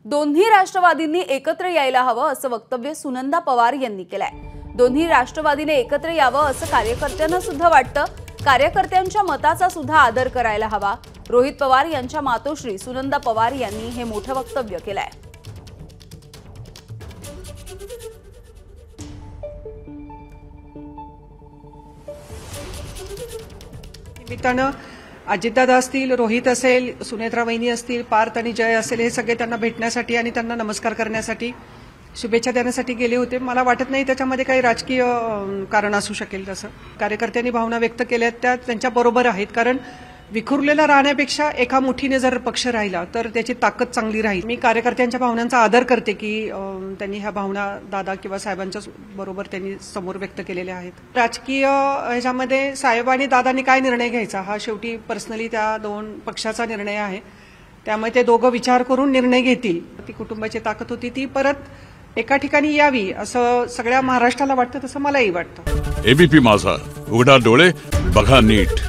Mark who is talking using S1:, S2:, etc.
S1: दोन्ही राष्ट्रवादींनी एकत्र यायला हवं असं वक्तव्य सुनंदा पवार यांनी केलंय। दोन्ही राष्ट्रवादीने एकत्र यावं असं कार्यकर्त्यांना सुद्धा वाटतं। कार्यकर्त्यांच्या मताचा सुद्धा आदर करायला हवा। रोहित पवार यांच्या मातोश्री सुनंदा पवार यांनी हे मोठं वक्तव्य केलंय।
S2: निमित्तानं अजितदादा असतील, रोहित असेल, सुनेत्रा वहिनी असतील, पार्थ आणि जय असेल, हे सगळे त्यांना भेटण्यासाठी आणि त्यांना नमस्कार करण्यासाठी, शुभेच्छा देण्यासाठी गेले होते। मला वाटत नाही त्याच्यामध्ये काही राजकीय कारण असू शकेल। तसं कार्यकर्त्यांनी भावना व्यक्त केल्या त्या त्यांच्या बरोबर आहेत, कारण विखुरलेला राहण्यापेक्षा एका मुठीने जर पक्ष राहिला तर त्याची ताकद चांगली राहील। मी कार्यकर्त्यांच्या भावनांचा आदर करते की त्यांनी ह्या भावना दादा किंवा साहेबांच्या बरोबर त्यांनी समोर व्यक्त केलेल्या आहेत। राजकीय ह्याच्यामध्ये साहेब आणि दादांनी काय निर्णय घ्यायचा हा शेवटी पर्सनली त्या दोन पक्षाचा निर्णय आहे, त्यामुळे ते दोघं विचार करून निर्णय घेतील। ती कुटुंबाची ताकद होती ती परत एका ठिकाणी यावी असं सगळ्या महाराष्ट्राला वाटतं, तसं मलाही वाटतं।
S3: एबीपी माझा, उघडा डोळे बघा नीट।